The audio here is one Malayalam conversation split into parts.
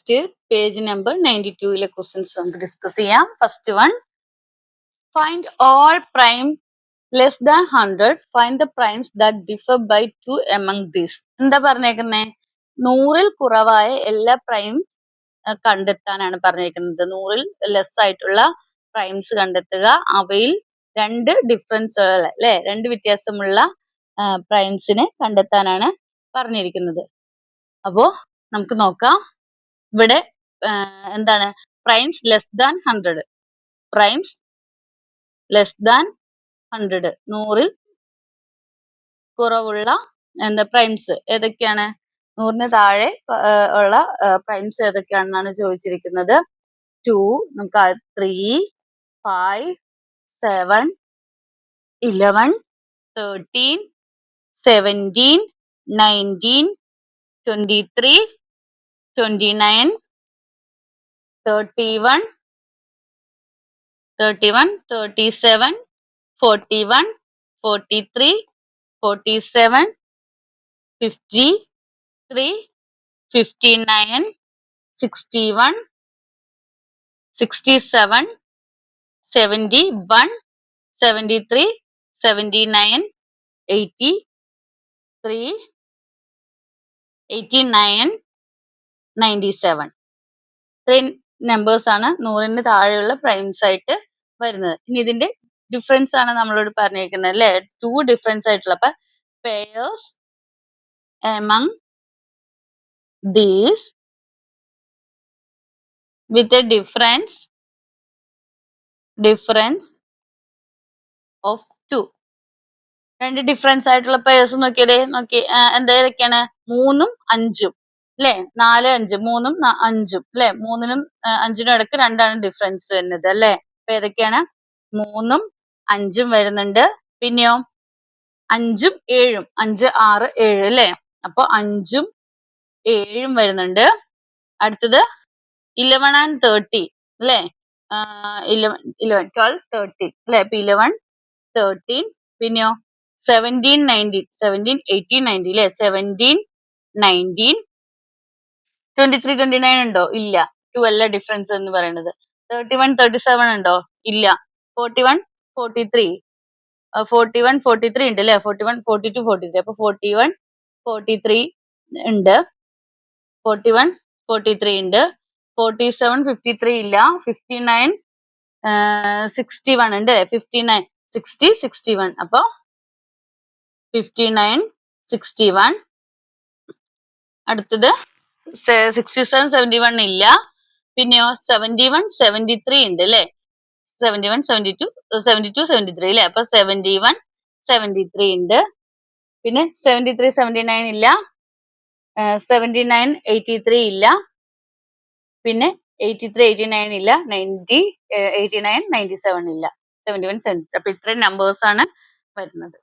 നെക്സ്റ്റ് പേജ് നമ്പർ 92 ക്വസ്റ്റ്യൻസ് നമുക്ക് ഡിസ്കസ് ചെയ്യാം. First one, find all prime less than 100, find the primes that differ by 2 among these. എന്താ പറഞ്ഞേക്കുന്നേ? 100ൽ കുറവായ എല്ലാ പ്രൈം കണ്ടെത്താനാണ് പറഞ്ഞിരിക്കുന്നത്. 100ൽ ലെസ് ആയിട്ടുള്ള പ്രൈംസ് കണ്ടെത്തുക. അവയിൽ രണ്ട് ഡിഫറൻസുകൾ അല്ലെ, രണ്ട് വ്യത്യാസമുള്ള പ്രൈംസിനെ കണ്ടെത്താനാണ് പറഞ്ഞിരിക്കുന്നത്. അപ്പോ നമുക്ക് നോക്കാം. ഇവിടെ എന്താണ്? Primes less than 100. Primes less than 100, 100ൽ കുറവുള്ള പ്രൈംസ് ഏതൊക്കെയാണ്? 100ന് താഴെ ഉള്ള പ്രൈംസ് ഏതൊക്കെയാണെന്നാണ് ചോദിച്ചിരിക്കുന്നത്. 2, നമുക്ക് 3, 5, 7, 11, 13, 17, 19, 23, 29, 31, 37, 41, 43, 47, 53, 59, 61, 67, 71, 73, 79, 83, 89, 97. ഇത്രയും നമ്പേഴ്സ് ആണ് 100ന് താഴെയുള്ള പ്രൈംസ് ആയിട്ട് വരുന്നത്. ഇനി ഇതിന്റെ ഡിഫറൻസ് ആണ് നമ്മളോട് പറഞ്ഞിരിക്കുന്നത് അല്ലെ, 2 ഡിഫറൻസ് ആയിട്ടുള്ള. അപ്പൊ pairs among these with a difference of 2. രണ്ട് ഡിഫറൻസ് ആയിട്ടുള്ള പേഴ്സ് നോക്കിയതേ, എന്തൊക്കെയാണ്? 3ഉം 5ഉം അല്ലെ, 4, 5, 3ഉം 5ഉം അല്ലെ, 3നും 5നും ഇടയ്ക്ക് 2ആണ് ഡിഫറൻസ് വരുന്നത് അല്ലെ. അപ്പൊ ഏതൊക്കെയാണ്? 3ഉം 5ഉം വരുന്നുണ്ട്. പിന്നെയോ 5ഉം 7ഉം, 5, 6, 7 അല്ലെ. അപ്പൊ 5ഉം 7ഉം വരുന്നുണ്ട്. അടുത്തത് 11 and 30 അല്ലെ, 11, 12, 13 അല്ലെ. അപ്പൊ 11, 13. പിന്നെയോ 17, 19, 17, 18, 19 അല്ലെ. 17, 19, 23, 29 ഉണ്ടോ? ഇല്ല. 2 അല്ല ഡിഫറൻസ് എന്ന് പറയുന്നത്. 31, 37 ഉണ്ടോ? ഇല്ല. 41, 43, 41, 43 ഉണ്ട് അല്ലെ. 41, 42, 43. അപ്പൊ 41, 43 ഉണ്ട്. 41, 43 ഉണ്ട്. 47, 53 ഇല്ല. 59, 61 ഉണ്ട്. 59, 60, 61. അപ്പൊ 59, 61. അടുത്തത് 67, 71 ഇല്ല. പിന്നെയോ 71, 73 ഉണ്ട് അല്ലെ. 71, 72, 72, 73 അല്ലെ. അപ്പൊ 71, 73 ഉണ്ട്. പിന്നെ 73, 79 ഇല്ല. 79, 83 ഇല്ല. പിന്നെ 83, 89 ഇല്ല. 90, 89, 97 ഇല്ല. 71, 73. അപ്പൊ ഇത്രയും നമ്പേഴ്സ് ആണ് വരുന്നത്.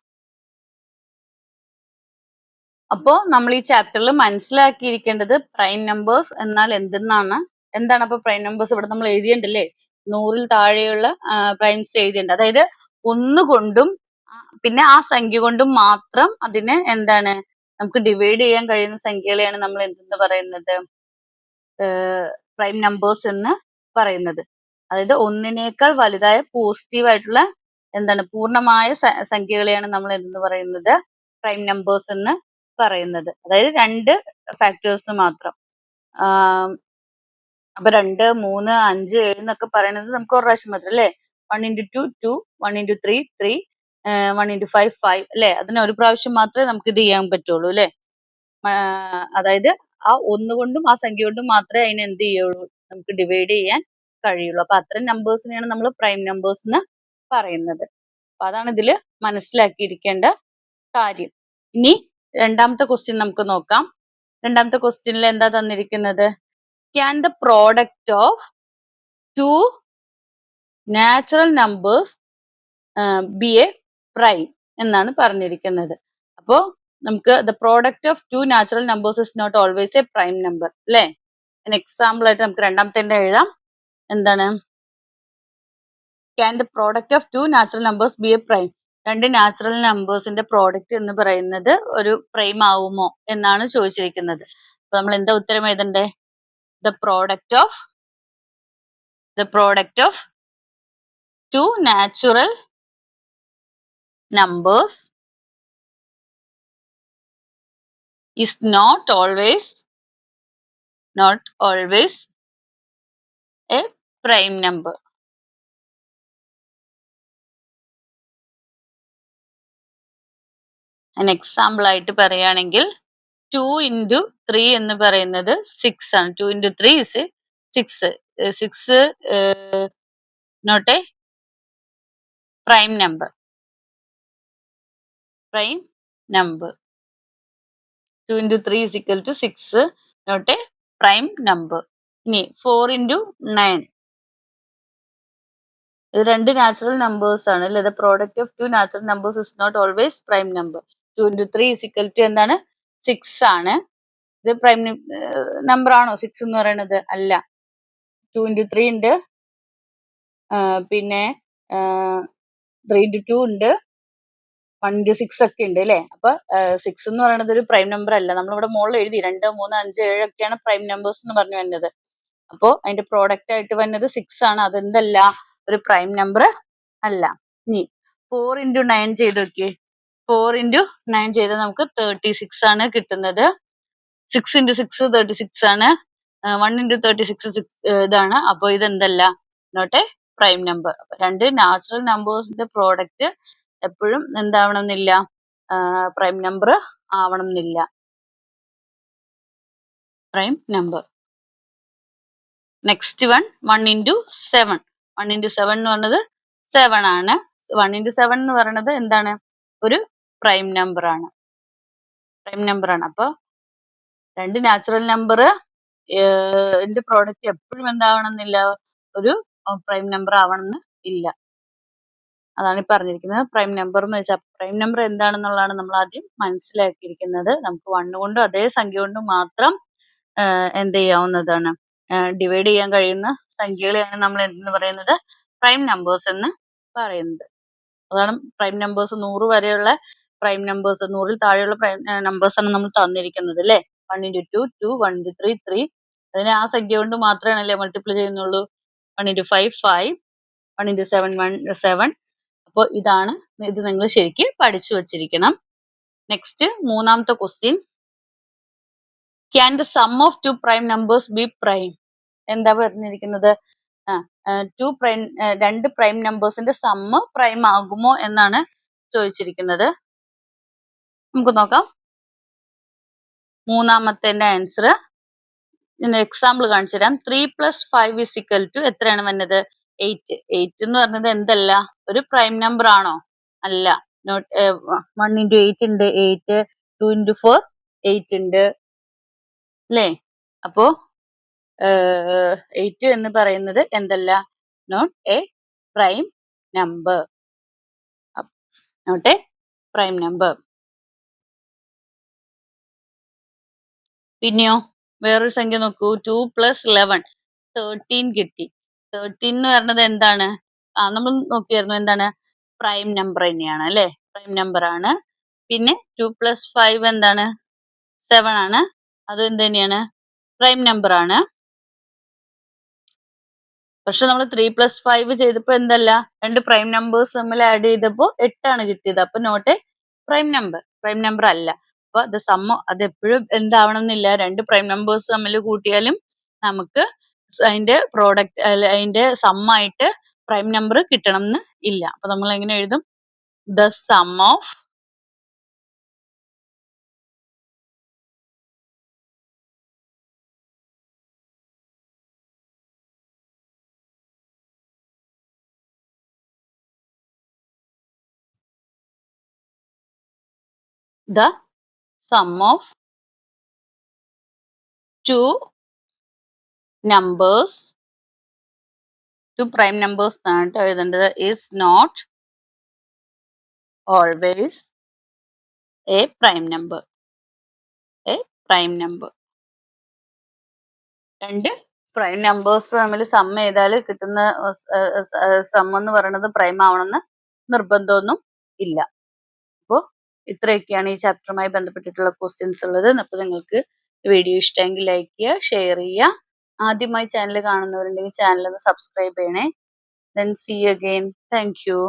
അപ്പോ നമ്മൾ ഈ ചാപ്റ്ററിൽ മനസ്സിലാക്കിയിരിക്കേണ്ടത് പ്രൈം നമ്പേഴ്സ് എന്നാൽ എന്തെന്നാണ്. എന്താണ് അപ്പൊ പ്രൈം നമ്പേഴ്സ്? ഇവിടെ നമ്മൾ എഴുതിയിട്ടുണ്ടല്ലേ, 100ൽ താഴെയുള്ള പ്രൈംസ് എഴുതിയിട്ടുണ്ട്. അതായത് ഒന്നുകൊണ്ടും പിന്നെ ആ സംഖ്യ കൊണ്ടും മാത്രം അതിനെ എന്താണ് നമുക്ക് ഡിവൈഡ് ചെയ്യാൻ കഴിയുന്ന സംഖ്യകളെയാണ് നമ്മൾ എന്തെന്ന് പറയുന്നത്? പ്രൈം നമ്പേഴ്സ് എന്ന് പറയുന്നത്. അതായത് ഒന്നിനേക്കാൾ വലുതായ പോസിറ്റീവ് ആയിട്ടുള്ള പൂർണ്ണമായ സംഖ്യകളെയാണ് നമ്മൾ എന്തെന്ന് പറയുന്നത്? പ്രൈം നമ്പേഴ്സ് എന്ന് പറയുന്നത്. അതായത് 2 ഫാക്ടേഴ്സ് മാത്രം. അപ്പൊ 2, 3, 5, 7 എന്നൊക്കെ പറയുന്നത് നമുക്ക് ഒരു പ്രാവശ്യം മാത്രം അല്ലെ. 1 into 2, 2, 1 into 3, 3, 1 into 5, 5 അല്ലെ. അതിന് ഒരു പ്രാവശ്യം മാത്രമേ നമുക്ക് ഇത് ചെയ്യാൻ പറ്റുള്ളൂ അല്ലെ. അതായത് ആ ഒന്നുകൊണ്ടും ആ സംഖ്യ കൊണ്ടും മാത്രമേ അതിനെ എന്ത് ചെയ്യുള്ളൂ, നമുക്ക് ഡിവൈഡ് ചെയ്യാൻ കഴിയുള്ളൂ. അപ്പൊ അത്തരം നമ്പേഴ്സിനെയാണ് നമ്മൾ പ്രൈം നമ്പേഴ്സ് എന്ന് പറയുന്നത്. അപ്പൊ അതാണ് ഇതിൽ മനസ്സിലാക്കിയിരിക്കേണ്ട കാര്യം. ഇനി രണ്ടാമത്തെ ക്വസ്റ്റ്യൻ നമുക്ക് നോക്കാം. രണ്ടാമത്തെ ക്വസ്റ്റ്യനിൽ എന്താ തന്നിരിക്കുന്നത്? Can the product of 2 natural numbers be a prime എന്നാണ് പറഞ്ഞിരിക്കുന്നത്. അപ്പോ നമുക്ക് the product of 2 natural numbers is not always a prime number അല്ലെ. എക്സാമ്പിൾ ആയിട്ട് നമുക്ക് രണ്ടാമത്തെ എഴുതാം. എന്താണ്? Can the product of 2 natural numbers be a prime? 2 natural നമ്പേഴ്സിന്റെ പ്രോഡക്റ്റ് എന്ന് പറയുന്നത് ഒരു പ്രൈം ആവുമോ എന്നാണ് ചോദിച്ചിരിക്കുന്നത്. അപ്പൊ നമ്മൾ എന്താ ഉത്തരം എഴുതണ്ടേ? the product of two natural numbers is not always a prime number. An example ആയിട്ട് പറയുകയാണെങ്കിൽ 2 into 3 എന്ന് പറയുന്നത് 6 ആണ്. 2 into 3 is 6. 6 not a prime number. 2 into 3 is equal to 6, not a prime number. ഇനി 4 into 9. ഇത് രണ്ട് നാച്ചുറൽ നമ്പേഴ്സ് ആണ് അല്ലെ. The product of two natural numbers is not always prime number. 2 into 3 is equal to എന്താണ്? 6 ആണ്. ഇത് പ്രൈം നമ്പർ ആണോ 6 എന്ന് പറയുന്നത്? അല്ല. 2 into 3 ഉണ്ട്, പിന്നെ 3 into 2 ഉണ്ട്, 1 into 6 ഒക്കെ ഉണ്ട് അല്ലെ. അപ്പൊ 6 എന്ന് പറയുന്നത് ഒരു പ്രൈം നമ്പർ അല്ല. നമ്മളിവിടെ മുകളിൽ എഴുതി 2, 3, 5, 7 ഒക്കെയാണ് പ്രൈം നമ്പേഴ്സ് എന്ന് പറഞ്ഞു വരുന്നത്. അപ്പോ അതിന്റെ പ്രോഡക്റ്റ് ആയിട്ട് വരുന്നത് 6 ആണ്. അതെന്തല്ല, ഒരു പ്രൈം നമ്പർ അല്ല. ഇനി 4 into 9 ചെയ്ത് നോക്കിയേ. 4 into 9 ചെയ്താൽ നമുക്ക് 36 ആണ് കിട്ടുന്നത്. 6 into 6 36 ആണ്. 1 into 36 ഇതാണ്. അപ്പൊ ഇതെന്തല്ല, നോട്ട് എ പ്രൈം നമ്പർ. രണ്ട് നാച്ചുറൽ നമ്പേഴ്സിന്റെ പ്രോഡക്റ്റ് എപ്പോഴും എന്താവണമെന്നില്ല, പ്രൈം നമ്പർ ആവണമെന്നില്ല. Prime number. Next 1 into 7. 1 into 7 എന്ന് പറയുന്നത് 7 ആണ്. 1 into 7 എന്ന് പറയുന്നത് എന്താണ്, ഒരു പ്രൈം നമ്പർ ആണ്. അപ്പൊ രണ്ട് നാച്ചുറൽ നമ്പർ ന്റെ പ്രോഡക്റ്റ് എപ്പോഴും എന്താവണമെന്നില്ല, ഒരു പ്രൈം നമ്പർ ആവണമെന്ന് ഇല്ല. അതാണ് ഈ പറഞ്ഞിരിക്കുന്നത്. പ്രൈം നമ്പർ എന്ന് വെച്ചാൽ പ്രൈം നമ്പർ എന്താണെന്നുള്ളതാണ് നമ്മൾ ആദ്യം മനസ്സിലാക്കിയിരിക്കുന്നത്. നമുക്ക് 1 കൊണ്ടും അതേ സംഖ്യ കൊണ്ടും മാത്രം എന്ത് ചെയ്യാവുന്നതാണ്, ഡിവൈഡ് ചെയ്യാൻ കഴിയുന്ന സംഖ്യകളെയാണ് നമ്മൾ എന്ന് പറയുന്നത് പ്രൈം നമ്പേഴ്സ് എന്ന് പറയുന്നത്. അതാണ് പ്രൈം നമ്പേഴ്സ്. 100 വരെയുള്ള പ്രൈം നമ്പേഴ്സ്, 100ൽ താഴെയുള്ള പ്രൈം നമ്പേഴ്സ് ആണ് നമ്മൾ തന്നിരിക്കുന്നത് അല്ലേ. 1 into 2 2, 1 into 3 3. അതിനെ ആ സംഖ്യ കൊണ്ട് മാത്രമാണല്ലേ മൾട്ടിപ്ലൈ ചെയ്യുന്നുള്ളൂ. 1 into 5 5, 1 into 7 7. അപ്പോൾ ഇതാണ്, ഇത് നിങ്ങൾ ശരിക്കും പഠിച്ചു വച്ചിരിക്കണം. നെക്സ്റ്റ് മൂന്നാമത്തെ question. Can the sum of two prime numbers be prime? എന്താ പറഞ്ഞിരിക്കുന്നത്? രണ്ട് പ്രൈം നമ്പേഴ്സിന്റെ സമ്മ് പ്രൈം ആകുമോ എന്നാണ് ചോദിച്ചിരിക്കുന്നത്. നമുക്ക് നോക്കാം മൂന്നാമത്തെ ആൻസർ. എക്സാമ്പിൾ കാണിച്ചു തരാം. 3 + 5 is equal to എത്രയാണ് വന്നത്? 8. 8 എന്ന് പറഞ്ഞത് എന്തല്ല, ഒരു പ്രൈം നമ്പർ ആണോ? അല്ല. 1 into 8 ഉണ്ട് 8, 2 into 4 8 ഉണ്ട് അല്ലേ. അപ്പോ 8 എന്ന് പറയുന്നത് എന്തല്ല, നോട്ട് എ പ്രൈം നമ്പർ. പിന്നെയോ വേറൊരു സംഖ്യ നോക്കൂ. 2 + 11 13 കിട്ടി. 13 എന്ന് പറയുന്നത് എന്താണ്? നമ്മൾ നോക്കിയായിരുന്നു, എന്താണ്, പ്രൈം നമ്പർ തന്നെയാണ് അല്ലെ. പ്രൈം നമ്പർ ആണ്. പിന്നെ 2 + 5 എന്താണ്? 7 ആണ്. അത് എന്ത് തന്നെയാണ്? പ്രൈം നമ്പർ ആണ്. പക്ഷെ നമ്മൾ 3 + 5 ചെയ്തപ്പോ എന്തല്ല, രണ്ട് പ്രൈം നമ്പേഴ്സ് തമ്മിൽ ആഡ് ചെയ്തപ്പോ 8 ആണ് കിട്ടിയത്. അപ്പൊ നോട്ട് എ പ്രൈം നമ്പർ അല്ല. അപ്പൊ അത് എപ്പോഴും എന്താവണം എന്നില്ല, രണ്ട് പ്രൈം നമ്പേഴ്സ് തമ്മിൽ കൂട്ടിയാലും നമുക്ക് അതിന്റെ പ്രോഡക്റ്റ് അതിന്റെ സമ്മായിട്ട് പ്രൈം നമ്പർ കിട്ടണം എന്ന് ഇല്ല. അപ്പൊ നമ്മൾ എങ്ങനെ എഴുതും? The sum of two numbers, two prime numbers ആണ് എഴുതേണ്ടത്, is not always a prime number. രണ്ട് പ്രൈം നമ്പേഴ്സ് തമ്മിൽ സം ചെയ്താൽ കിട്ടുന്ന സം എന്ന് പറയുന്നത് പ്രൈം ആവണമെന്ന് നിർബന്ധമൊന്നും ഇല്ല. അപ്പോൾ ഇത്രയൊക്കെയാണ് ഈ ചാപ്റ്ററുമായി ബന്ധപ്പെട്ടിട്ടുള്ള ക്വസ്റ്റ്യൻസ് ഉള്ളത്. അപ്പോൾ നിങ്ങൾക്ക് വീഡിയോ ഇഷ്ടമെങ്കിൽ ലൈക്ക് ചെയ്യുക, ഷെയർ ചെയ്യുക. ആദ്യമായി ചാനൽ കാണുന്നവരുണ്ടെങ്കിൽ ചാനൽ ഒന്ന് സബ്സ്ക്രൈബ് ചെയ്യണേ. Then see you again. Thank you.